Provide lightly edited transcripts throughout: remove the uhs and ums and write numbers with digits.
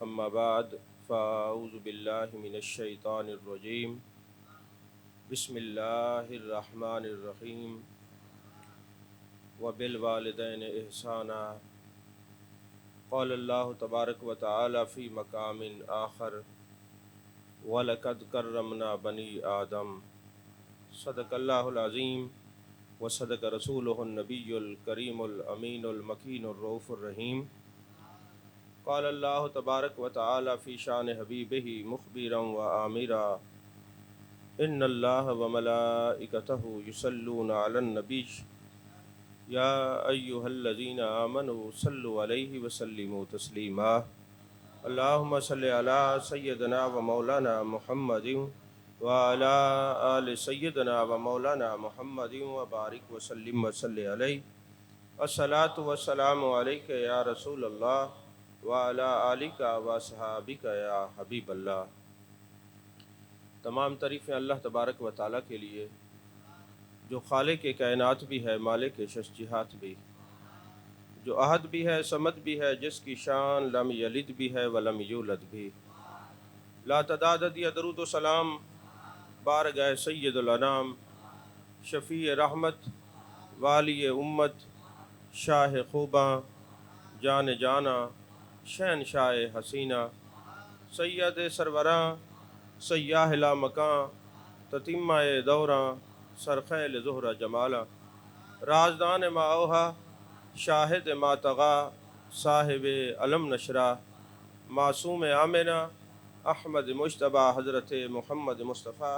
اما بعد فاعوذ باللہ من الشیطان الرجیم بسم اللہ الرحمن الرحیم وبالوالدین احسانا قال اللہ تبارک و تعالی فی مقام آخر وَلَقَدْ كَرَّمْنَا بَنِي آدَمَ صدق اللہ العظیم وصدق رسولہ النبی الکریم الامین المکین الرؤوف الرحیم قال اللہ تبارک و تعالی فی شان حبیبہ مخبرا و آمرا ان اللہ و ملائکتہ یصلون علی النبی یا ایہا الذین آمنوا صلوا علیہ وسلموا تسلیما اللہم صلی علی سیدنا و مولانا محمد وعلی آل سیدنا و مولانا محمد وبارک وسلم وصلی علیہ الصلاۃ والسلام علیک یا رسول اللہ وعلی آلک و صحابک یا حبیب اللہ۔ تمام تعریفیں اللہ تبارک و تعالیٰ کے لیے جو خالق کائنات بھی ہے، مالک ششجہات بھی، جو احد بھی ہے، صمد بھی ہے، جس کی شان لم یلد بھی ہے ولم یولد بھی۔ لا تعداد درود و سلام بارگاہ سید الانام، شفیع رحمت، والی امت، شاہ خوباں، جان جانا، شہنشاہ حسینہ، سید سروراں، سیاہ لا مکاں، تتمہ دوراں، سرخیل زہرہ جمالا، رازدان ما اوہا، شاہد ما طغا، صاحب علم نشرہ، معصوم آمنہ، احمد مجتبیٰ حضرت محمد مصطفیٰ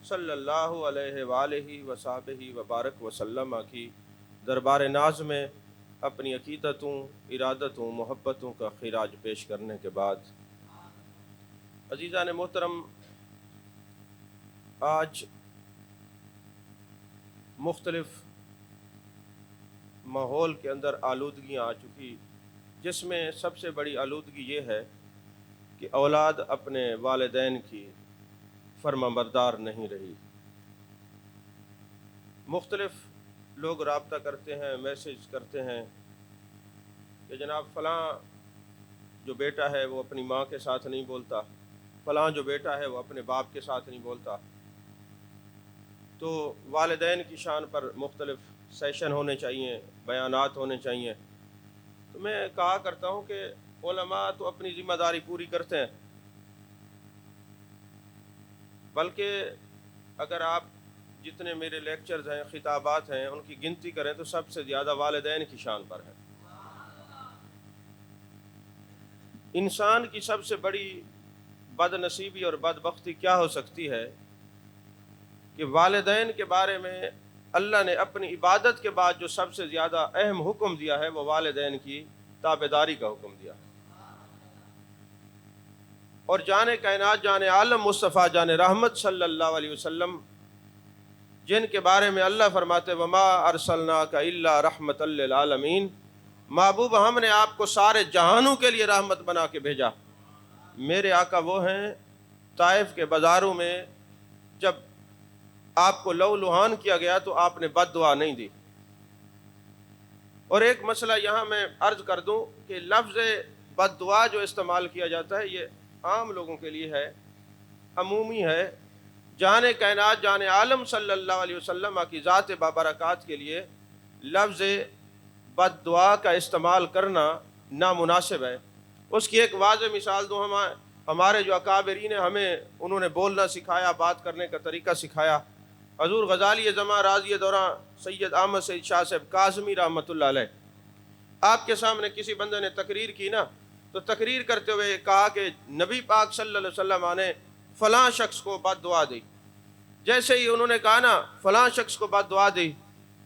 صلی اللہ علیہ وآلہ وصحبہ وبارک وسلم کی دربار ناز میں اپنی عقیدتوں، ارادتوں، محبتوں کا خراج پیش کرنے کے بعد، عزیزان محترم، آج مختلف ماحول کے اندر آلودگیاں آ چکی، جس میں سب سے بڑی آلودگی یہ ہے کہ اولاد اپنے والدین کی فرما بردار نہیں رہی۔ مختلف لوگ رابطہ کرتے ہیں، میسج کرتے ہیں کہ جناب فلاں جو بیٹا ہے وہ اپنی ماں کے ساتھ نہیں بولتا، فلاں جو بیٹا ہے وہ اپنے باپ کے ساتھ نہیں بولتا۔ تو والدین کی شان پر مختلف سیشن ہونے چاہیے، بیانات ہونے چاہیے۔ تو میں کہا کرتا ہوں کہ علماء تو اپنی ذمہ داری پوری کرتے ہیں، بلکہ اگر آپ جتنے میرے لیکچرز ہیں، خطابات ہیں، ان کی گنتی کریں تو سب سے زیادہ والدین کی شان پر ہے۔ انسان کی سب سے بڑی بد نصیبی اور بدبختی کیا ہو سکتی ہے کہ والدین کے بارے میں اللہ نے اپنی عبادت کے بعد جو سب سے زیادہ اہم حکم دیا ہے وہ والدین کی تابعداری کا حکم دیا ہے۔ اور جان کائنات، جان عالم مصطفیٰ، جان رحمت صلی اللہ علیہ وسلم، جن کے بارے میں اللہ فرماتے وما ارسلناک الا رحمۃ للعالمین، محبوب ہم نے آپ کو سارے جہانوں کے لیے رحمت بنا کے بھیجا۔ میرے آقا وہ ہیں، طائف کے بازاروں میں جب آپ کو لو لہان کیا گیا تو آپ نے بد دعا نہیں دی۔ اور ایک مسئلہ یہاں میں عرض کر دوں کہ لفظ بد دعا جو استعمال کیا جاتا ہے یہ عام لوگوں کے لیے ہے، عمومی ہے۔ جان کائنات، جان عالم صلی اللہ علیہ وسلم کی ذات بابرکات کے لیے لفظ بد دعا کا استعمال کرنا نامناسب ہے۔ اس کی ایک واضح مثال دوں، ہمارے جو اکابرین ہیں ہمیں انہوں نے بولنا سکھایا، بات کرنے کا طریقہ سکھایا۔ حضور غزالی زماں راضی دوراں سید احمد سید شاہ صاحب کاظمی رحمۃ اللہ علیہ، آپ کے سامنے کسی بندے نے تقریر کی نا، تو تقریر کرتے ہوئے کہا کہ نبی پاک صلی اللہ علیہ وسلم نے فلاں شخص کو بد دعا دی۔ جیسے ہی انہوں نے کہا نا فلاں شخص کو بد دعا دی،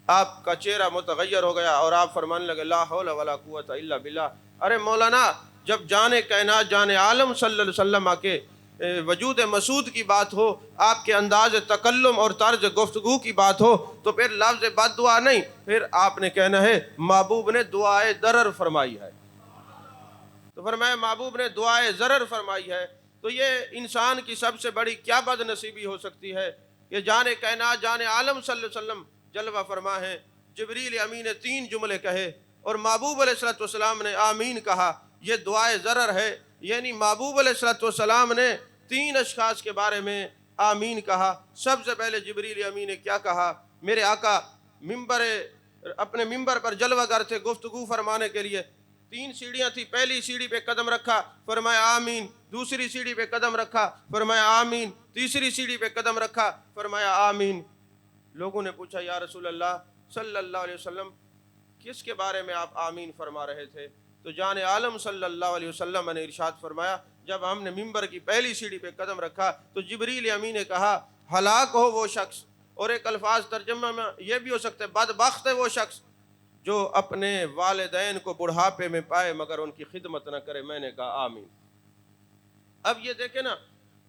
آپ کا چہرہ متغیر ہو گیا اور آپ فرمانے لگے لا حول ولا قوت الا باللہ۔ ارے مولانا، جب جان کائنات، جان عالم صلی اللہ علیہ وسلم کے وجود مسعود کی بات ہو، آپ کے انداز تکلم اور طرز گفتگو کی بات ہو، تو پھر لفظ بد دعا نہیں، پھر آپ نے کہنا ہے محبوب نے دعائے ضرر فرمائی ہے۔ تو فرمایا محبوب نے دعائے ضرر فرمائی ہے۔ تو یہ انسان کی سب سے بڑی کیا بد نصیبی ہو سکتی ہے کہ جان کائنات، جان عالم صلی اللہ علیہ وسلم جلوہ فرما ہے، جبریل امین نے 3 جملے کہے اور محبوب علیہ الصلوۃ والسلام نے آمین کہا۔ یہ دعائے ضرر ہے یعنی محبوب علیہ الصلوۃ والسلام نے 3 اشخاص کے بارے میں آمین کہا۔ سب سے پہلے جبریل امین نے کیا کہا؟ میرے آقا اپنے ممبر پر جلوہ گر تھے گفتگو فرمانے کے لیے، 3 سیڑھیاں تھی، پہلی سیڑھی پہ قدم رکھا، فرمایا آمین، دوسری سیڑھی پہ قدم رکھا، فرمایا آمین، تیسری سیڑھی پہ قدم رکھا، فرمایا آمین۔ لوگوں نے پوچھا یا رسول اللہ صلی اللہ علیہ وسلم کس کے بارے میں آپ آمین فرما رہے تھے؟ تو جان عالم صلی اللہ علیہ وسلم نے ارشاد فرمایا جب ہم نے ممبر کی پہلی سیڑھی پہ قدم رکھا تو جبریل امین نے کہا ہلاک ہو وہ شخص، اور ایک الفاظ ترجمہ میں یہ بھی ہو سکتا ہے بدبخت ہے وہ شخص جو اپنے والدین کو بڑھاپے میں پائے مگر ان کی خدمت نہ کرے۔ میں نے کہا آمین۔ اب یہ دیکھیں نا،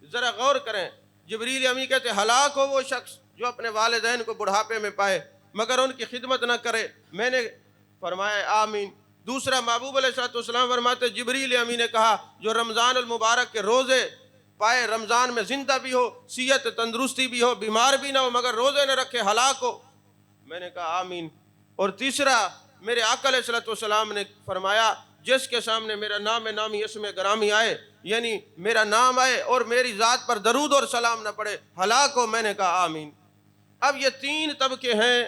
ذرا غور کریں، جبریل امین کہتے ہلاک ہو وہ شخص جو اپنے والدین کو بڑھاپے میں پائے مگر ان کی خدمت نہ کرے۔ میں نے فرمایا آمین۔ دوسرا محبوب علیہ السلام فرماتے جبریل امین نے کہا جو رمضان المبارک کے روزے پائے، رمضان میں زندہ بھی ہو، صحت تندرستی بھی ہو، بیمار بھی نہ ہو مگر روزے نہ رکھے، ہلاک ہو۔ میں نے کہا آمین۔ اور تیسرا میرے آقا علیہ السلام نے فرمایا جس کے سامنے میرا نام نامی اسم گرامی آئے، یعنی میرا نام آئے اور میری ذات پر درود اور سلام نہ پڑے، ہلاک ہو۔ میں نے کہا آمین۔ اب یہ 3 طبقے ہیں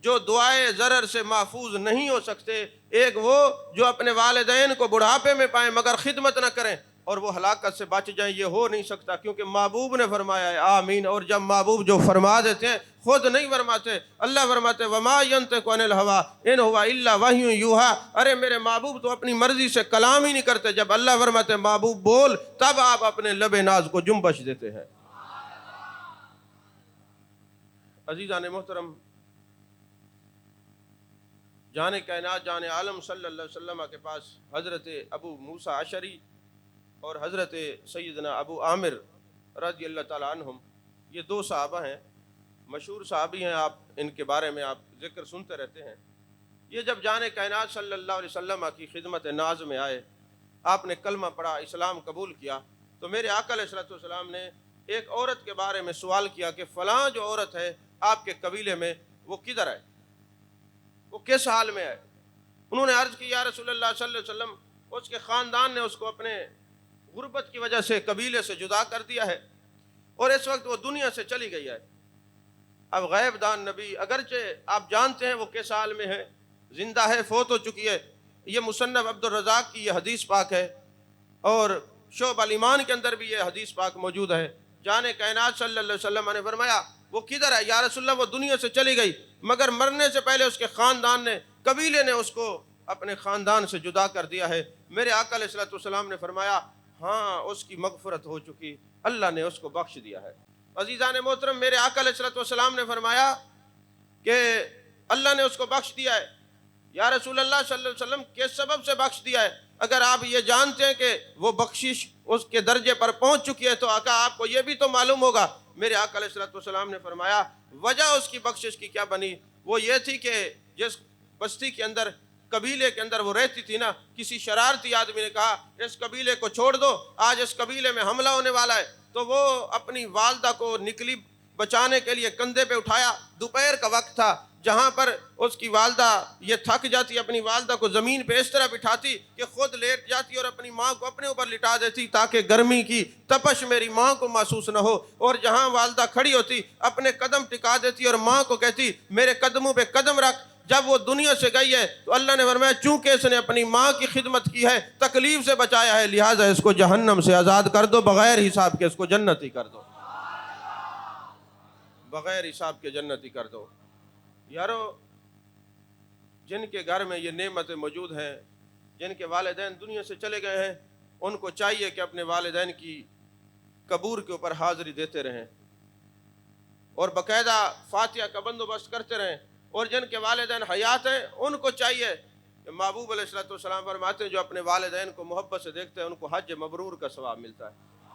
جو دعائے ضرر سے محفوظ نہیں ہو سکتے۔ ایک وہ جو اپنے والدین کو بڑھاپے میں پائیں مگر خدمت نہ کریں اور وہ ہلاکت سے بچ جائیں، یہ ہو نہیں سکتا کیونکہ محبوب نے فرمایا ہے آمین۔ اور جب محبوب جو فرما دیتے ہیں خود نہیں فرماتے، اللہ فرماتے وما ينطق عن الهوى ان هو الا وحی یوحى۔ ارے میرے محبوب تو اپنی مرضی سے کلام ہی نہیں کرتے، جب اللہ فرماتے محبوب بول تب آپ اپنے لب ناز کو جنبش دیتے ہیں۔ عزیزان محترم، جان کائنات جان عالم صلی اللہ علیہ وسلم کے پاس حضرت ابو موسیٰ اشعری اور حضرت سیدنا ابو عامر رضی اللہ تعالیٰ عنہم، یہ 2 صحابہ ہیں، مشہور صحابی ہیں، آپ ان کے بارے میں آپ ذکر سنتے رہتے ہیں۔ یہ جب جان کائنات صلی اللہ علیہ وسلم کی خدمت ناز میں آئے، آپ نے کلمہ پڑھا، اسلام قبول کیا، تو میرے آقا علیہ السلام نے ایک عورت کے بارے میں سوال کیا کہ فلاں جو عورت ہے آپ کے قبیلے میں وہ کدھر ہے، وہ کس حال میں ہے؟ انہوں نے عرض کی یا رسول اللہ صلی اللہ علیہ وسلم اس کے خاندان نے اس کو اپنے غربت کی وجہ سے قبیلے سے جدا کر دیا ہے اور اس وقت وہ دنیا سے چلی گئی ہے۔ اب غیب دان نبی، اگرچہ آپ جانتے ہیں وہ کس حال میں ہے، زندہ ہے، فوت ہو چکی ہے، یہ مصنف عبد الرزاق کی یہ حدیث پاک ہے اور شعب الایمان کے اندر بھی یہ حدیث پاک موجود ہے۔ جان کائنات صلی اللہ علیہ وسلم نے فرمایا وہ کدھر ہے؟ یا رسول اللہ وہ دنیا سے چلی گئی مگر مرنے سے پہلے اس کے خاندان نے، قبیلے نے اس کو اپنے خاندان سے جدا کر دیا ہے۔ میرے آقا علیہ السلام نے فرمایا ہاں اس کی مغفرت ہو چکی، اللہ نے اس کو بخش دیا ہے۔ عزیزان محترم، میرے آقا علیہ السلام نے فرمایا کہ اللہ نے اس کو بخش دیا ہے۔ یا رسول اللہ صلی اللہ علیہ وسلم کس سبب سے بخش دیا ہے؟ اگر آپ یہ جانتے ہیں کہ وہ بخشش اس کے درجے پر پہنچ چکی ہے تو آقا آپ کو یہ بھی تو معلوم ہوگا۔ میرے آقا علیہ السلام نے فرمایا وجہ اس کی بخشش کی کیا بنی؟ وہ یہ تھی کہ جس بستی کے اندر، قبیلے کے اندر وہ رہتی تھی نا، کسی شرارتی آدمی نے کہا اس قبیلے کو چھوڑ دو، آج اس قبیلے میں حملہ ہونے والا ہے، تو وہ اپنی والدہ کو نکلی بچانے کے لیے، کندھے پہ اٹھایا، دوپہر کا وقت تھا، جہاں پر اس کی والدہ یہ تھک جاتی، اپنی والدہ کو زمین پہ اس طرح بٹھاتی کہ خود لیٹ جاتی اور اپنی ماں کو اپنے اوپر لٹا دیتی تاکہ گرمی کی تپش میری ماں کو محسوس نہ ہو، اور جہاں والدہ کھڑی ہوتی اپنے قدم ٹکا دیتی اور ماں کو کہتی میرے قدموں پہ قدم رکھ۔ جب وہ دنیا سے گئی ہے تو اللہ نے فرمایا چونکہ اس نے اپنی ماں کی خدمت کی ہے، تکلیف سے بچایا ہے، لہٰذا اس کو جہنم سے آزاد کر دو، بغیر حساب کے اس کو جنتی کر دو، بغیر حساب کے جنتی کر دو۔ یارو، جن کے گھر میں یہ نعمتیں موجود ہیں، جن کے والدین دنیا سے چلے گئے ہیں، ان کو چاہیے کہ اپنے والدین کی قبور کے اوپر حاضری دیتے رہیں اور باقاعدہ فاتحہ کا بندوبست کرتے رہیں، اور جن کے والدین حیات ہیں ان کو چاہیے کہ محبوب علیہ السلام فرماتے ہیں جو اپنے والدین کو محبت سے دیکھتے ہیں ان کو حج مبرور کا ثواب ملتا ہے،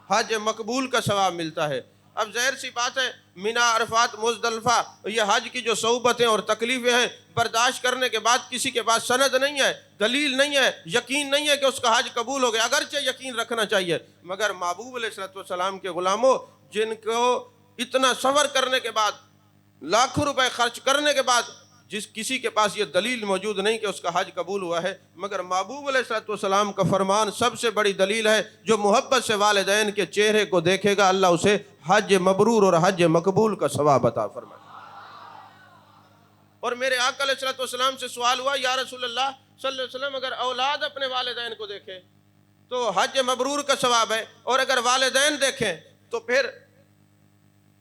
حج مقبول کا ثواب ملتا ہے۔ اب ظاہر سی بات ہے مینا، عرفات، مزدلفہ، یہ حج کی جو صعوبتیں اور تکلیفیں ہیں برداشت کرنے کے بعد کسی کے پاس سند نہیں ہے، دلیل نہیں ہے، یقین نہیں ہے کہ اس کا حج قبول ہو گیا، اگرچہ یقین رکھنا چاہیے، مگر محبوب علیہ السلام کے غلاموں جن کو اتنا صبر کرنے کے بعد، لاکھوں روپے خرچ کرنے کے بعد جس کسی کے پاس یہ دلیل موجود نہیں کہ اس کا حج قبول ہوا ہے، مگر محبوب علیہ الصلوۃ والسلام کا فرمان سب سے بڑی دلیل ہے، جو محبت سے والدین کے چہرے کو دیکھے گا اللہ اسے حج مبرور اور حج مقبول کا ثواب عطا فرمائے۔ اور میرے آقا علیہ الصلوۃ والسلام سے سوال ہوا، یا رسول اللہ صلی اللہ علیہ وسلم، اگر اولاد اپنے والدین کو دیکھے تو حج مبرور کا ثواب ہے، اور اگر والدین دیکھیں تو پھر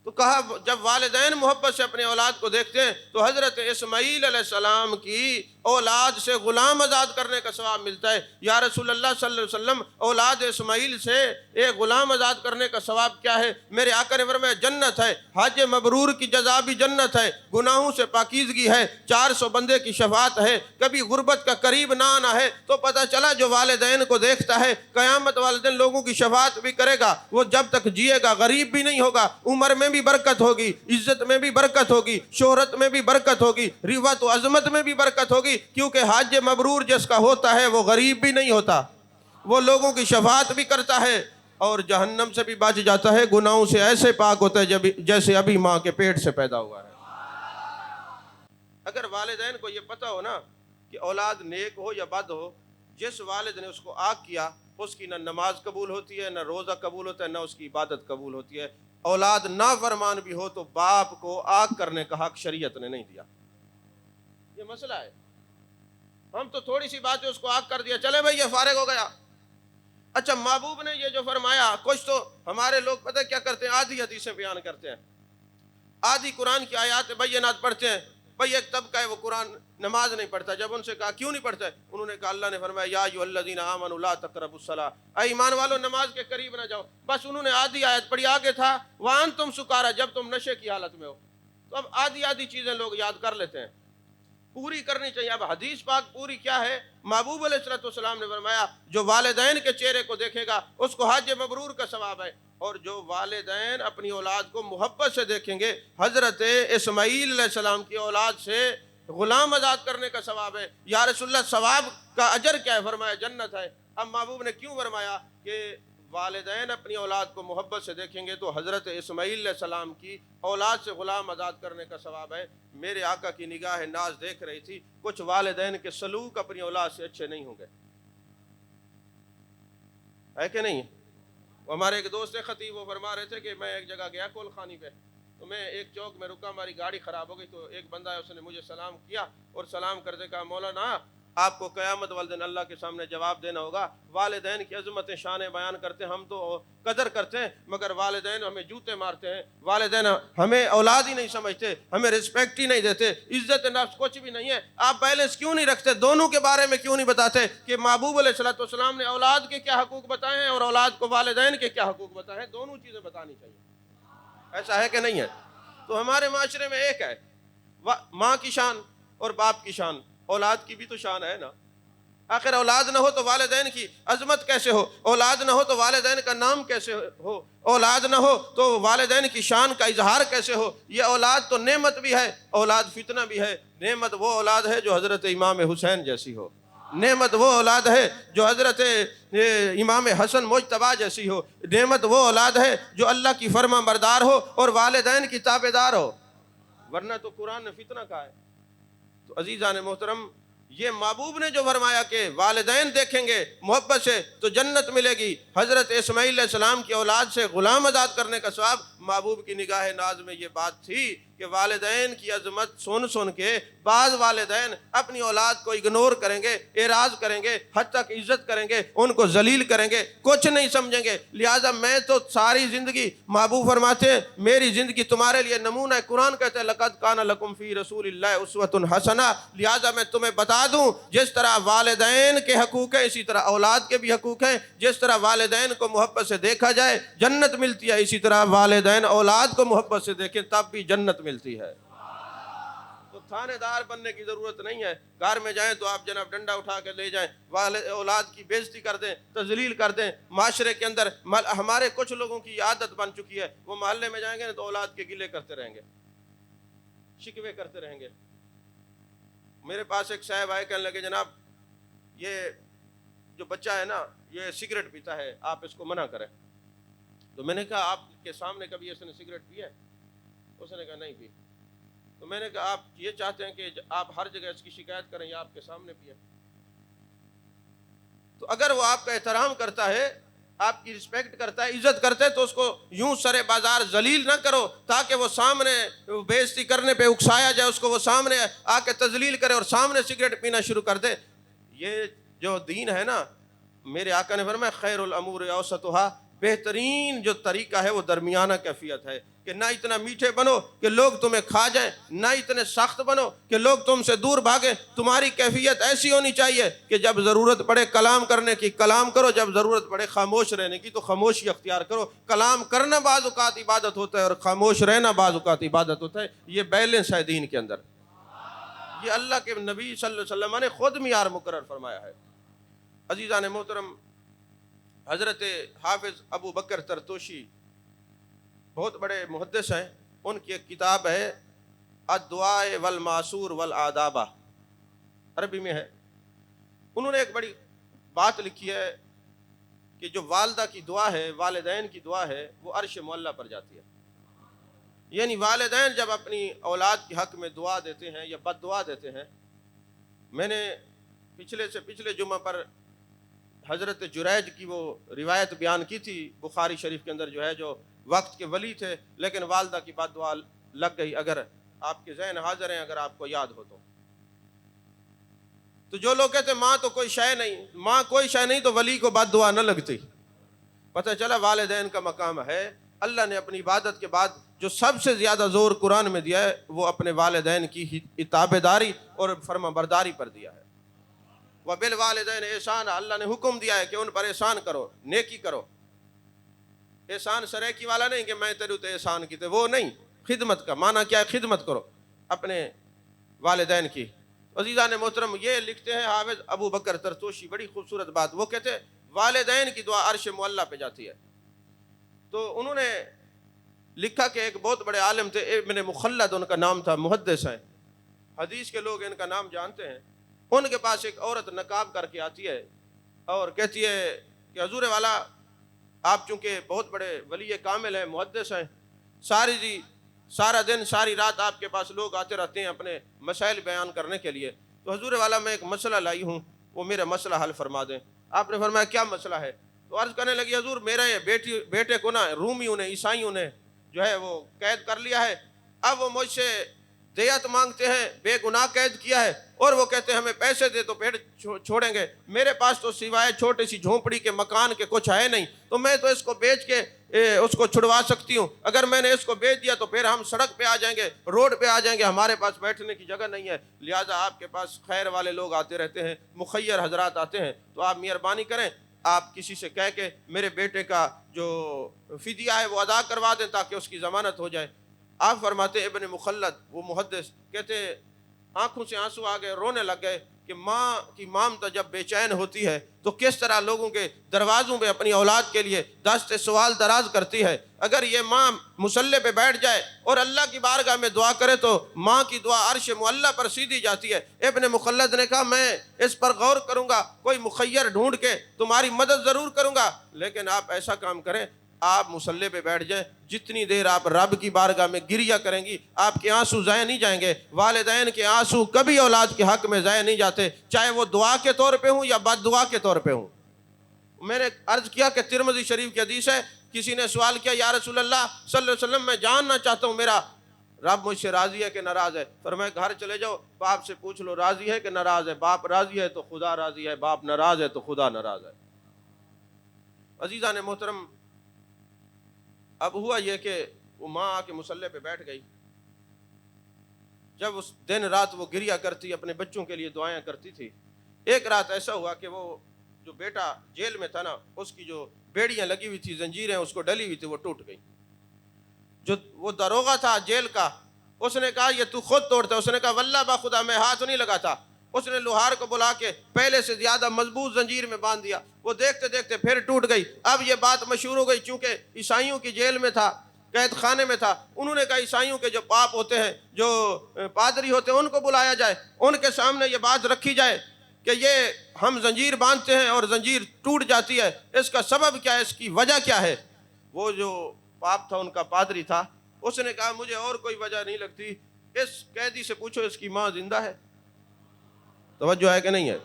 تو کہا جب والدین محبت سے اپنے اولاد کو دیکھتے ہیں تو حضرت اسماعیل علیہ السلام کی اولاد سے غلام آزاد کرنے کا ثواب ملتا ہے۔ یا رسول اللہ صلی اللہ علیہ وسلم، اولاد اسماعیل سے ایک غلام آزاد کرنے کا ثواب کیا ہے؟ میرے آقا نے فرمایا جنت ہے، حج مبرور کی جزا بھی جنت ہے، گناہوں سے پاکیزگی ہے، 400 بندے کی شفاعت ہے، کبھی غربت کا قریب نہ آنا ہے۔ تو پتہ چلا جو والدین کو دیکھتا ہے قیامت والدین لوگوں کی شفاعت بھی کرے گا، وہ جب تک جیے گا غریب بھی نہیں ہوگا، عمر میں بھی برکت ہوگی، عزت میں بھی برکت ہوگی، شہرت میں بھی برکت ہوگی، رفعت و عظمت میں بھی برکت ہوگی، کیونکہ حج مبرور جس کا ہوتا ہے وہ غریب بھی نہیں ہوتا، وہ لوگوں کی شفاعت بھی کرتا ہے اور جہنم سے بھی بچ جاتا ہے، گناہوں سے ایسے پاک ہوتا ہے جیسے ابھی ماں کے پیٹ سے پیدا ہوا ہے۔ اگر والدین کو یہ پتہ ہو نا کہ اولاد نیک ہو یا بد ہو، جس والد نے اس کو آگ کیا اس کی نہ نماز قبول ہوتی ہے، نہ روزہ قبول ہوتا ہے، نہ اس کی عبادت قبول ہوتی ہے۔ اولاد نافرمان بھی ہو تو باپ کو آگ کرنے کا حق شریعت نے نہیں دیا۔ یہ مسئلہ ہے، ہم تو تھوڑی سی بات ہے اس کو آگ کر دیا، چلے بھائی یہ فارغ ہو گیا۔ اچھا محبوب نے یہ جو فرمایا، کچھ تو ہمارے لوگ پتہ کیا کرتے ہیں، آدھی حدیثیں بیان کرتے ہیں، آدھی قرآن کی آیات بینات پڑھتے ہیں۔ بھئی ایک طبقہ ہے وہ قرآن نماز نہیں پڑھتا، جب ان سے کہا کیوں نہیں پڑھتا ہے، انہوں نے کہا اللہ نے فرمایا یا ایھا الذین آمنوا لا تقربوا الصلاۃ، اے ایمان والو نماز کے قریب نہ جاؤ۔ بس انہوں نے آدھی آیت پڑھی، آگے تھا وانتم سکارا، جب تم نشے کی حالت میں ہو۔ تو اب آدھی آدھی چیزیں لوگ یاد کر لیتے ہیں، پوری کرنی چاہیے۔ اب حدیث پاک پوری کیا ہے؟ محبوب علیہ الصلوۃ والسلام نے فرمایا جو والدین کے چہرے کو دیکھے گا اس کو حج مبرور کا ثواب ہے، اور جو والدین اپنی اولاد کو محبت سے دیکھیں گے، حضرت اسماعیل علیہ السلام کی اولاد سے غلام آزاد کرنے کا ثواب ہے۔ یا رسول اللہ ثواب کا اجر کیا ہے؟ فرمایا جنت ہے۔ اب محبوب نے کیوں فرمایا کہ والدین اپنی اولاد کو محبت سے دیکھیں گے تو حضرت اسماعیل علیہ السلام کی اولاد سے غلام آزاد کرنے کا ثواب ہے۔ میرے آقا کی نگاہ ناز دیکھ رہی تھی کچھ والدین کے سلوک اپنی اولاد سے اچھے نہیں ہوں گے، ہے کہ نہیں؟ ہمارے ایک دوست خطیب وہ فرما رہے تھے کہ میں ایک جگہ گیا کول خانی پہ، تو میں ایک چوک میں رکا، ہماری گاڑی خراب ہو گئی، تو ایک بندہ ہے اس نے مجھے سلام کیا اور سلام کرتے کہا مولانا آپ کو قیامت والدین اللہ کے سامنے جواب دینا ہوگا، والدین کی عظمت شانیں بیان کرتے ہیں، ہم تو قدر کرتے ہیں مگر والدین ہمیں جوتے مارتے ہیں، والدین ہمیں اولاد ہی نہیں سمجھتے، ہمیں رسپیکٹ ہی نہیں دیتے، عزت نفس کچھ بھی نہیں ہے۔ آپ بیلنس کیوں نہیں رکھتے؟ دونوں کے بارے میں کیوں نہیں بتاتے کہ محبوب علیہ الصلوۃ والسلام نے اولاد کے کیا حقوق بتائے ہیں اور اولاد کو والدین کے کیا حقوق بتائے ہیں؟ دونوں چیزیں بتانی چاہیے، ایسا ہے کہ نہیں ہے؟ تو ہمارے معاشرے میں ایک ہے ماں کی شان اور باپ کی شان، اولاد کی بھی تو شان ہے نا۔ آخر اولاد نہ ہو تو والدین کی عظمت کیسے ہو؟ اولاد نہ ہو تو والدین کا نام کیسے ہو؟ اولاد نہ ہو تو والدین کی شان کا اظہار کیسے ہو؟ یہ اولاد تو نعمت بھی ہے، اولاد فتنہ بھی ہے۔ نعمت وہ اولاد ہے جو حضرت امام حسین جیسی ہو، نعمت وہ اولاد ہے جو حضرت امام حسن مجتبیٰ جیسی ہو، نعمت وہ اولاد ہے جو اللہ کی فرما بردار ہو اور والدین کی تابع دار ہو، ورنہ تو قرآن نے فتنہ کہا ہے۔ تو عزیزان محترم، یہ محبوب نے جو فرمایا کہ والدین دیکھیں گے محبت سے تو جنت ملے گی، حضرت اسماعیل علیہ السلام کی اولاد سے غلام آزاد کرنے کا ثواب، محبوب کی نگاہ ناز میں یہ بات تھی کہ والدین کی عظمت سن کے بعض والدین اپنی اولاد کو اگنور کریں گے، اعراض کریں گے، حتیٰ کہ عزت کریں گے، ان کو ذلیل کریں گے، کچھ نہیں سمجھیں گے۔ لہٰذا میں تو ساری زندگی، محبوب فرماتے ہیں میری زندگی تمہارے لیے نمونہ ہے، قرآن کہتے ہیں لقد کان لکم فی رسول اللہ اسوۃ حسنہ۔ لہٰذا میں تمہیں بتا دوں جس طرح والدین کے حقوق ہیں اسی طرح اولاد کے بھی حقوق ہیں، جس طرح والدین کو محبت سے دیکھا جائے جنت ملتی ہے، اسی طرح والدین اولاد کو محبت سے دیکھیں تب بھی جنت ملتی ہے۔ تو تھانے دار بننے کی ضرورت نہیں ہے، گھر میں جائیں تو آپ جناب ڈنڈا اٹھا کے لے جائیں، اولاد کی بے عزتی کر دیں، تذلیل کر دیں۔ معاشرے کے اندر ہمارے کچھ لوگوں کی عادت بن چکی ہے، وہ محلے میں جائیں گے تو اولاد کے گلے کرتے رہیں گے، شکوے کرتے رہیں گے۔ میرے پاس ایک صاحب آئے، کہنے لگے جناب یہ جو بچہ ہے نا یہ سگریٹ پیتا ہے، آپ اس کو منع کریں۔ تو میں نے کہا آپ کے سامنے کبھی اس نے سگریٹ پی ہے؟ اس نے کہا نہیں پی۔ تو میں نے کہا آپ یہ چاہتے ہیں کہ آپ ہر جگہ اس کی شکایت کریں یا آپ کے سامنے پئیں؟ تو اگر وہ آپ کا احترام کرتا ہے، آپ کی رسپیکٹ کرتا ہے، عزت کرتا ہے، تو اس کو یوں سر بازار ذلیل نہ کرو تاکہ وہ سامنے بے عزتی کرنے پہ اکسایا جائے، اس کو وہ سامنے آ کے تذلیل کرے اور سامنے سگریٹ پینا شروع کر دے۔ یہ جو دین ہے نا، میرے آقا نے فرمایا خیر الامور اوسطھا، بہترین جو طریقہ ہے وہ درمیانہ کیفیت ہے، کہ نہ اتنا میٹھے بنو کہ لوگ تمہیں کھا جائیں، نہ اتنے سخت بنو کہ لوگ تم سے دور بھاگیں۔ تمہاری کیفیت ایسی ہونی چاہیے کہ جب ضرورت پڑے کلام کرنے کی کلام کرو، جب ضرورت پڑے خاموش رہنے کی تو خاموشی اختیار کرو۔ کلام کرنا بعض اوقات عبادت ہوتا ہے اور خاموش رہنا بعض اوقات عبادت ہوتا ہے۔ یہ بیلنس ہے دین کے اندر، یہ اللہ کے نبی صلی اللہ علیہ وسلم نے خود معیار مقرر فرمایا ہے۔ عزیزان محترم، حضرت حافظ ابو بکر ترتوشی بہت بڑے محدث ہیں، ان کی ایک کتاب ہے الدعاء والمعصور والآداب، عربی میں ہے۔ انہوں نے ایک بڑی بات لکھی ہے کہ جو والدہ کی دعا ہے، والدین کی دعا ہے، وہ عرش معلیٰ پر جاتی ہے۔ یعنی والدین جب اپنی اولاد کے حق میں دعا دیتے ہیں یا بد دعا دیتے ہیں، میں نے پچھلے جمعہ پر حضرت جریج کی وہ روایت بیان کی تھی، بخاری شریف کے اندر جو ہے، جو وقت کے ولی تھے لیکن والدہ کی بد دعا لگ گئی۔ اگر آپ کے ذہن حاضر ہیں، اگر آپ کو یاد ہو تو جو لوگ کہتے ہیں ماں تو کوئی شے نہیں، ماں کوئی شے نہیں، تو ولی کو بد دعا نہ لگتی۔ پتہ چلا والدین کا مقام ہے۔ اللہ نے اپنی عبادت کے بعد جو سب سے زیادہ زور قرآن میں دیا ہے وہ اپنے والدین کی تابعداری اور فرما برداری پر دیا ہے۔ وَبِالْوَالِدَيْنِ احسان، اللہ نے حکم دیا ہے کہ ان پر احسان کرو، نیکی کرو۔ احسان سریکی والا نہیں کہ میں تیرے تے احسان کیتے، وہ نہیں، خدمت کا معنی کیا ہے؟ خدمت کرو اپنے والدین کی۔ عزیزان محترم، یہ لکھتے ہیں حافظ ابو بکر ترتوشی، بڑی خوبصورت بات، وہ کہتے ہیں والدین کی دعا عرش معلیٰ پہ جاتی ہے۔ تو انہوں نے لکھا کہ ایک بہت بڑے عالم تھے، ابن مخلد ان کا نام تھا، محدث ہیں، حدیث کے لوگ ان کا نام جانتے ہیں۔ ان کے پاس ایک عورت نقاب کر کے آتی ہے اور کہتی ہے کہ حضور والا، آپ چونکہ بہت بڑے ولی کامل ہیں، محدث ہیں، سارا دن ساری رات آپ کے پاس لوگ آتے رہتے ہیں اپنے مسائل بیان کرنے کے لیے، تو حضور والا میں ایک مسئلہ لائی ہوں، وہ میرا مسئلہ حل فرما دیں۔ آپ نے فرمایا کیا مسئلہ ہے؟ تو عرض کرنے لگی حضور میرے بیٹے کو نا رومیوں نے، عیسائیوں نے جو ہے وہ قید کر لیا ہے، اب وہ مجھ سے دیت مانگتے ہیں، بے گناہ قید کیا ہے، اور وہ کہتے ہیں ہمیں پیسے دے تو پھر چھوڑیں گے، میرے پاس تو سوائے چھوٹی سی جھونپڑی کے مکان کے کچھ ہے نہیں، تو میں تو اس کو بیچ کے اس کو چھڑوا سکتی ہوں، اگر میں نے اس کو بیچ دیا تو پھر ہم سڑک پہ آ جائیں گے، روڈ پہ آ جائیں گے، ہمارے پاس بیٹھنے کی جگہ نہیں ہے، لہٰذا آپ کے پاس خیر والے لوگ آتے رہتے ہیں، مخیر حضرات آتے ہیں، تو آپ مہربانی کریں، آپ کسی سے کہہ کے میرے بیٹے کا جو فدیہ ہے وہ ادا کروا دیں تاکہ اس کی ضمانت ہو جائے۔ آپ فرماتے ابن مخلد وہ محدث کہتے آنکھوں سے آنسو آ گئے، رونے لگ گئے کہ ماں کی مامتا جب بے چین ہوتی ہے تو کس طرح لوگوں کے دروازوں پہ اپنی اولاد کے لیے دست سوال دراز کرتی ہے۔ اگر یہ ماں مصلی پہ بیٹھ جائے اور اللہ کی بارگاہ میں دعا کرے تو ماں کی دعا عرش معلیٰ پر سیدھی جاتی ہے۔ ابن مخلد نے کہا میں اس پر غور کروں گا، کوئی مخیر ڈھونڈ کے تمہاری مدد ضرور کروں گا، لیکن آپ ایسا کام کریں، آپ مصلی پہ بیٹھ جائیں، جتنی دیر آپ رب کی بارگاہ میں گریہ کریں گی آپ کے آنسو ضائع نہیں جائیں گے۔ والدین کے آنسو کبھی اولاد کے حق میں ضائع نہیں جاتے، چاہے وہ دعا کے طور پہ ہوں یا بد دعا کے طور پہ ہوں۔ میں نے عرض کیا کہ ترمذی شریف کی حدیث ہے، کسی نے سوال کیا یا رسول اللہ صلی اللہ علیہ وسلم میں جاننا چاہتا ہوں میرا رب مجھ سے راضی ہے کہ ناراض ہے، فرمایا گھر چلے جاؤ، باپ سے پوچھ لو راضی ہے کہ ناراض ہے، باپ راضی ہے تو خدا راضی ہے، باپ ناراض ہے تو خدا ناراض ہے۔ عزیزان محترم، اب ہوا یہ کہ وہ ماں آ کے مصلی پہ بیٹھ گئی، جب اس دن رات وہ گریہ کرتی، اپنے بچوں کے لیے دعائیں کرتی تھی، ایک رات ایسا ہوا کہ وہ جو بیٹا جیل میں تھا نا، اس کی جو بیڑیاں لگی ہوئی تھی، زنجیریں اس کو ڈلی ہوئی تھی، وہ ٹوٹ گئی۔ جو وہ داروغہ تھا جیل کا، اس نے کہا یہ تو خود توڑتا، اس نے کہا واللہ با خدا میں ہاتھ نہیں لگاتا، اس نے لوہار کو بلا کے پہلے سے زیادہ مضبوط زنجیر میں باندھ دیا، وہ دیکھتے دیکھتے پھر ٹوٹ گئی۔ اب یہ بات مشہور ہو گئی، چونکہ عیسائیوں کی جیل میں تھا، قید خانے میں تھا، انہوں نے کہا عیسائیوں کے جو پاپ ہوتے ہیں، جو پادری ہوتے ہیں، ان کو بلایا جائے، ان کے سامنے یہ بات رکھی جائے کہ یہ ہم زنجیر باندھتے ہیں اور زنجیر ٹوٹ جاتی ہے، اس کا سبب کیا ہے، اس کی وجہ کیا ہے؟ وہ جو پاپ تھا، ان کا پادری تھا، اس نے کہا مجھے اور کوئی وجہ نہیں لگتی، اس قیدی سے پوچھو اس کی ماں زندہ ہے؟ توجہ ہے کہ نہیں ہے؟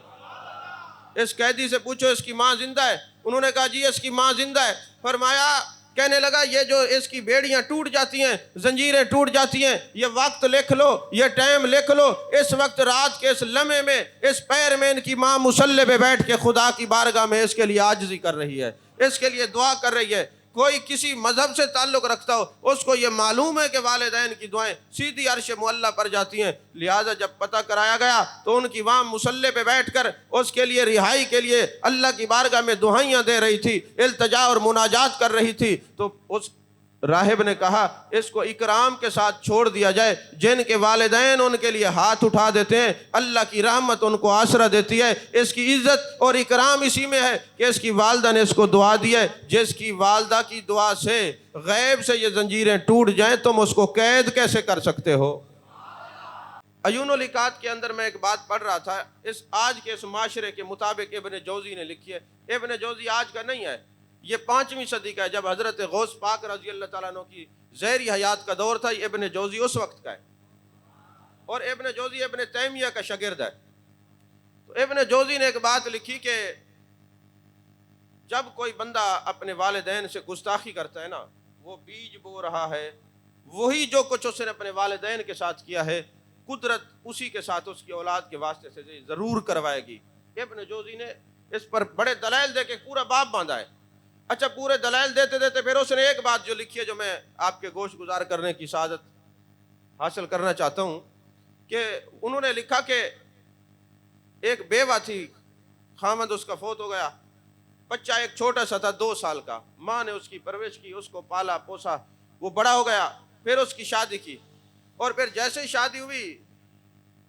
اس قیدی سے پوچھو اس کی ماں زندہ ہے؟ انہوں نے کہا جی اس کی ماں زندہ ہے۔ فرمایا، کہنے لگا یہ جو اس کی بیڑیاں ٹوٹ جاتی ہیں، زنجیریں ٹوٹ جاتی ہیں، یہ وقت لکھ لو، یہ ٹائم لکھ لو، اس وقت رات کے اس لمحے میں اس پیر میں ان کی ماں مصلی پہ بیٹھ کے خدا کی بارگاہ میں اس کے لیے عاجزی کر رہی ہے، اس کے لیے دعا کر رہی ہے۔ کوئی کسی مذہب سے تعلق رکھتا ہو، اس کو یہ معلوم ہے کہ والدین کی دعائیں سیدھی عرش معلیٰ پر جاتی ہیں۔ لہٰذا جب پتہ کرایا گیا تو ان کی ماں مصلی پہ بیٹھ کر اس کے لیے رہائی کے لیے اللہ کی بارگاہ میں دعائیاں دے رہی تھی، التجا اور مناجات کر رہی تھی۔ تو اس راہب نے کہا اس کو اکرام کے ساتھ چھوڑ دیا جائے، جن کے والدین ان کے لیے ہاتھ اٹھا دیتے ہیں اللہ کی رحمت ان کو آسرا دیتی ہے۔ اس کی عزت اور اکرام اسی میں ہے کہ اس کی والدہ نے اس کو دعا دی ہے۔ جس کی والدہ کی دعا سے غیب سے یہ زنجیریں ٹوٹ جائیں، تم اس کو قید کیسے کر سکتے ہو؟ عیون العقاد کے اندر میں ایک بات پڑھ رہا تھا، اس آج کے اس معاشرے کے مطابق ابن جوزی نے لکھی ہے۔ ابن جوزی آج کا نہیں ہے، یہ 5ویں صدی کا ہے، جب حضرت غوث پاک رضی اللہ تعالیٰ عنہ کی زہری حیات کا دور تھا۔ یہ ابن جوزی اس وقت کا ہے، اور ابن جوزی ابن تیمیہ کا شاگرد ہے۔ تو ابن جوزی نے ایک بات لکھی کہ جب کوئی بندہ اپنے والدین سے گستاخی کرتا ہے نا، وہ بیج بو رہا ہے، وہی جو کچھ اس نے اپنے والدین کے ساتھ کیا ہے، قدرت اسی کے ساتھ اس کی اولاد کے واسطے سے ضرور کروائے گی۔ ابن جوزی نے اس پر بڑے دلائل دے کے پورا باب باندھا ہے۔ اچھا، پورے دلائل دیتے دیتے پھر اس نے ایک بات جو لکھی ہے جو میں آپ کے گوش گزار کرنے کی سعادت حاصل کرنا چاہتا ہوں، کہ انہوں نے لکھا کہ ایک بیوہ تھی، خامد اس کا فوت ہو گیا، بچہ ایک چھوٹا سا تھا 2 سال کا، ماں نے اس کی پرورش کی، اس کو پالا پوسا، وہ بڑا ہو گیا، پھر اس کی شادی کی، اور پھر جیسے ہی شادی ہوئی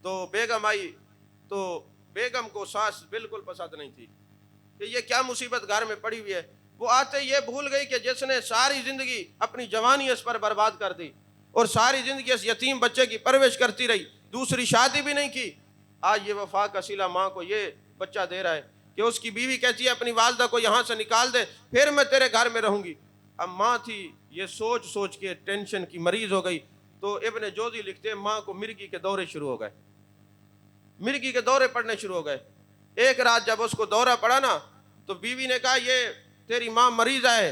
تو بیگم آئی، تو بیگم کو ساس بالکل پسند نہیں تھی کہ یہ کیا مصیبت گھر میں پڑی ہوئی ہے۔ وہ آتے یہ بھول گئی کہ جس نے ساری زندگی اپنی جوانی اس پر برباد کر دی اور ساری زندگی اس یتیم بچے کی پرورش کرتی رہی، دوسری شادی بھی نہیں کی، آج یہ وفا کا صلہ ماں کو یہ بچہ دے رہا ہے کہ اس کی بیوی کہتی ہے اپنی والدہ کو یہاں سے نکال دے، پھر میں تیرے گھر میں رہوں گی۔ اب ماں تھی یہ سوچ سوچ کے ٹینشن کی مریض ہو گئی۔ تو ابن جوزی لکھتے ہیں ماں کو مرگی کے دورے شروع ہو گئے، مرگی کے دورے پڑنے شروع ہو گئے۔ ایک رات جب اس کو دورہ پڑا نا، تو بیوی نے کہا یہ تیری ماں مریض ہے،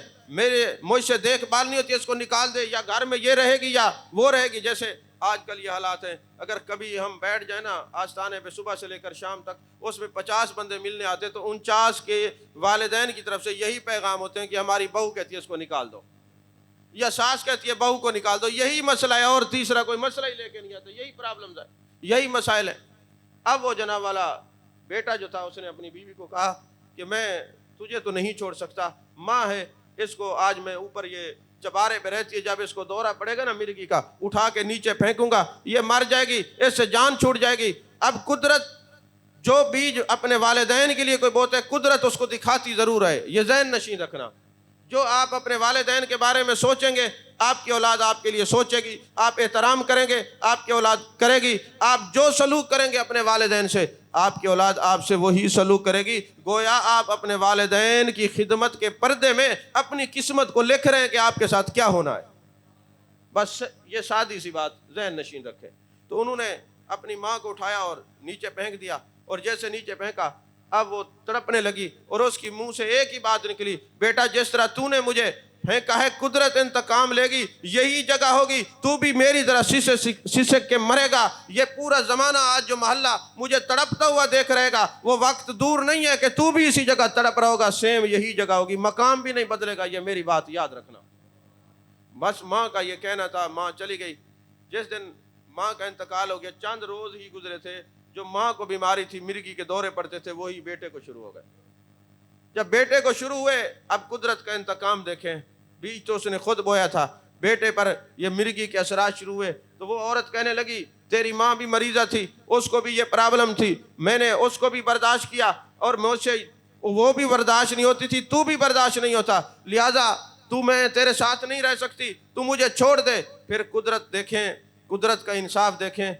مجھ سے دیکھ بھال نہیں ہوتی، اس کو نکال دے، یا گھر میں یہ رہے گی یا وہ رہے گی۔ جیسے آج کل یہ حالات ہیں، اگر کبھی ہم بیٹھ جائیں نا آستانے پہ صبح سے لے کر شام تک، اس میں 50 بندے ملنے آتے تو 49 کے والدین کی طرف سے یہی پیغام ہوتے ہیں کہ ہماری بہو کہتی ہے اس کو نکال دو، یا ساس کہتی ہے بہو کو نکال دو، یہی مسئلہ ہے، اور تیسرا کوئی مسئلہ ہی لے کے نہیں آتا، یہی پرابلمز ہے، یہی مسائل ہیں۔ اب وہ جناب والا بیٹا جو تھا اس نے اپنی بیوی کو کہا کہ میں تجھے تو نہیں چھوڑ سکتا، ماں ہے، اس کو آج میں اوپر یہ چبارے پہ رہتی ہے، جب اس کو دورہ پڑے گا نا مرگی کا، اٹھا کے نیچے پھینکوں گا، یہ مر جائے گی، اس سے جان چھوٹ جائے گی۔ اب قدرت جو بیج اپنے والدین کے لیے کوئی بوتے ہے، قدرت اس کو دکھاتی ضرور ہے، یہ ذہن نشین رکھنا۔ جو آپ اپنے والدین کے بارے میں سوچیں گے، آپ کی اولاد آپ کے لیے سوچے گی، آپ احترام کریں گے، آپ کی اولاد کرے گی، آپ جو سلوک کریں گے اپنے والدین سے، آپ کی اولاد آپ سے وہی سلوک کرے گی۔ گویا آپ اپنے والدین کی خدمت کے پردے میں اپنی قسمت کو لکھ رہے ہیں کہ آپ کے ساتھ کیا ہونا ہے۔ بس یہ سادی سی بات ذہن نشین رکھے۔ تو انہوں نے اپنی ماں کو اٹھایا اور نیچے پھینک دیا، اور جیسے نیچے پھینکا اب وہ تڑپنے لگی، اور اس کی منہ سے ایک ہی بات نکلی، بیٹا جس طرح تو نے مجھے پھینکا ہے قدرت انتقام لے گی، یہی جگہ ہوگی، تو بھی میری طرح سسک کے مرے گا۔ یہ پورا زمانہ آج جو محلہ مجھے تڑپتا ہوا دیکھ رہے گا، وہ وقت دور نہیں ہے کہ تو بھی اسی جگہ تڑپ رہا ہوگا، سیم یہی جگہ ہوگی، مقام بھی نہیں بدلے گا، یہ میری بات یاد رکھنا۔ بس ماں کا یہ کہنا تھا، ماں چلی گئی۔ جس دن ماں کا انتقال ہو گیا، چند روز ہی گزرے تھے، جو ماں کو بیماری تھی، مرگی کے دورے پڑتے تھے، وہی بیٹے کو شروع ہو گئے۔ جب بیٹے کو شروع ہوئے، اب قدرت کا انتقام دیکھیں، بیج تو اس نے خود بویا تھا، بیٹے پر یہ مرگی کے اثرات شروع ہوئے، تو وہ عورت کہنے لگی تیری ماں بھی مریضہ تھی، اس کو بھی یہ پرابلم تھی، میں نے اس کو بھی برداشت کیا، اور مجھ سے وہ بھی برداشت نہیں ہوتی تھی، تو بھی برداشت نہیں ہوتا، لہٰذا میں تیرے ساتھ نہیں رہ سکتی، تو مجھے چھوڑ دے۔ پھر قدرت دیکھیں، قدرت کا انصاف دیکھیں،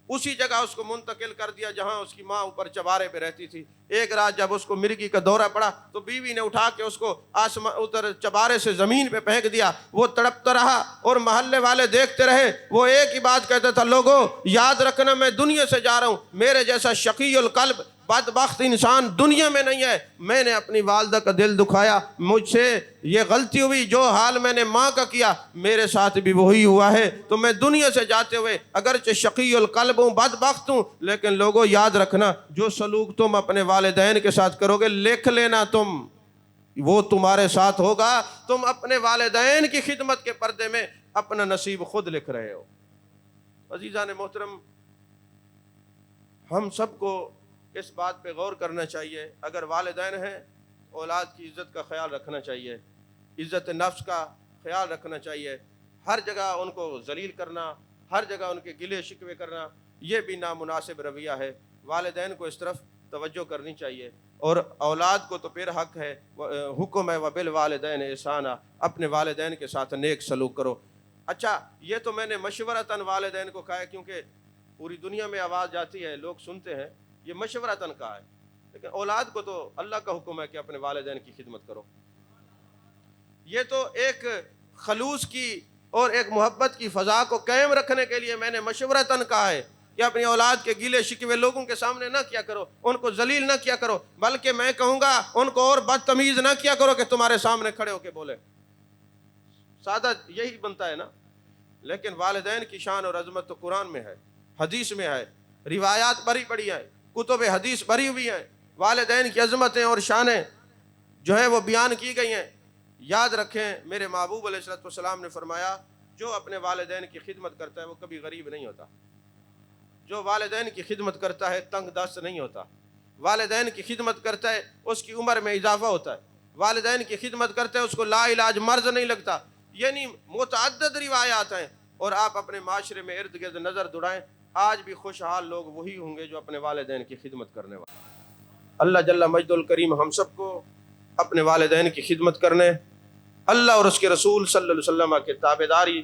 اسی جگہ اس کو منتقل کر دیا جہاں اس کی ماں اوپر چبارے پہ رہتی تھی۔ ایک رات جب اس کو مرگی کا دورہ پڑا تو بیوی نے اٹھا کے اس کو آسمان ادھر چبارے سے زمین پہ پھینک دیا، وہ تڑپتا رہا اور محلے والے دیکھتے رہے۔ وہ ایک ہی بات کہتا تھا، لوگوں یاد رکھنا میں دنیا سے جا رہا ہوں، میرے جیسا شقی القلب بدبخت انسان دنیا میں نہیں ہے۔ میں نے اپنی والدہ کا دل دکھایا، مجھ سے یہ غلطی ہوئی، جو حال میں نے ماں کا کیا میرے ساتھ بھی وہی ہوا ہے، تو میں دنیا سے جاتے ہوئے اگرچہ شقی القلب ہوں، بدبخت ہوں، لیکن لوگوں یاد رکھنا جو سلوک تم اپنے والدین کے ساتھ کرو گے لکھ لینا تم، وہ تمہارے ساتھ ہوگا۔ تم اپنے والدین کی خدمت کے پردے میں اپنا نصیب خود لکھ رہے ہو۔ عزیزان محترم، ہم سب کو اس بات پہ غور کرنا چاہیے، اگر والدین ہیں اولاد کی عزت کا خیال رکھنا چاہیے، عزت نفس کا خیال رکھنا چاہیے۔ ہر جگہ ان کو ذلیل کرنا، ہر جگہ ان کے گلے شکوے کرنا، یہ بھی نامناسب رویہ ہے۔ والدین کو اس طرف توجہ کرنی چاہیے، اور اولاد کو تو پھر حق ہے، حکم ہے وبالوالدین احسانا، اپنے والدین کے ساتھ نیک سلوک کرو۔ اچھا، یہ تو میں نے مشورتاً والدین کو کہا ہے، کیونکہ پوری دنیا میں آواز جاتی ہے، لوگ سنتے ہیں، یہ مشورتاً کہا ہے، لیکن اولاد کو تو اللہ کا حکم ہے کہ اپنے والدین کی خدمت کرو۔ یہ تو ایک خلوص کی اور ایک محبت کی فضا کو قائم رکھنے کے لیے میں نے مشورتاً کہا ہے کہ اپنی اولاد کے گلے شکوے لوگوں کے سامنے نہ کیا کرو، ان کو ذلیل نہ کیا کرو، بلکہ میں کہوں گا ان کو اور بدتمیز نہ کیا کرو کہ تمہارے سامنے کھڑے ہو کے بولے۔ سادہ یہی بنتا ہے نا، لیکن والدین کی شان اور عظمت تو قرآن میں ہے، حدیث میں ہے، روایات بھری پڑی ہیں، کتب حدیث بھری ہوئی ہیں، والدین کی عظمتیں اور شانیں جو ہے وہ بیان کی گئی ہیں۔ یاد رکھیں، میرے محبوب علیہ السلام نے فرمایا، جو اپنے والدین کی خدمت کرتا ہے وہ کبھی غریب نہیں ہوتا، جو والدین کی خدمت کرتا ہے تنگ دست نہیں ہوتا، والدین کی خدمت کرتا ہے اس کی عمر میں اضافہ ہوتا ہے، والدین کی خدمت کرتا ہے اس کو لا علاج مرض نہیں لگتا۔ یعنی متعدد روایات ہیں، اور آپ اپنے معاشرے میں ارد گرد نظر دوڑائیں، آج بھی خوشحال لوگ وہی ہوں گے جو اپنے والدین کی خدمت کرنے والے۔ اللہ جل مجد الکریم ہم سب کو اپنے والدین کی خدمت کرنے، اللہ اور اس کے رسول صلی اللہ علیہ وسلم کے تابعداری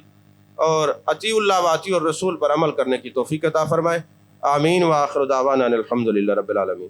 اور اطیع اللہ و اطیع الرسول پر عمل کرنے کی توفیق عطا فرمائے۔ آمین، وآخر دعوانا ان الحمد للہ رب العالمین۔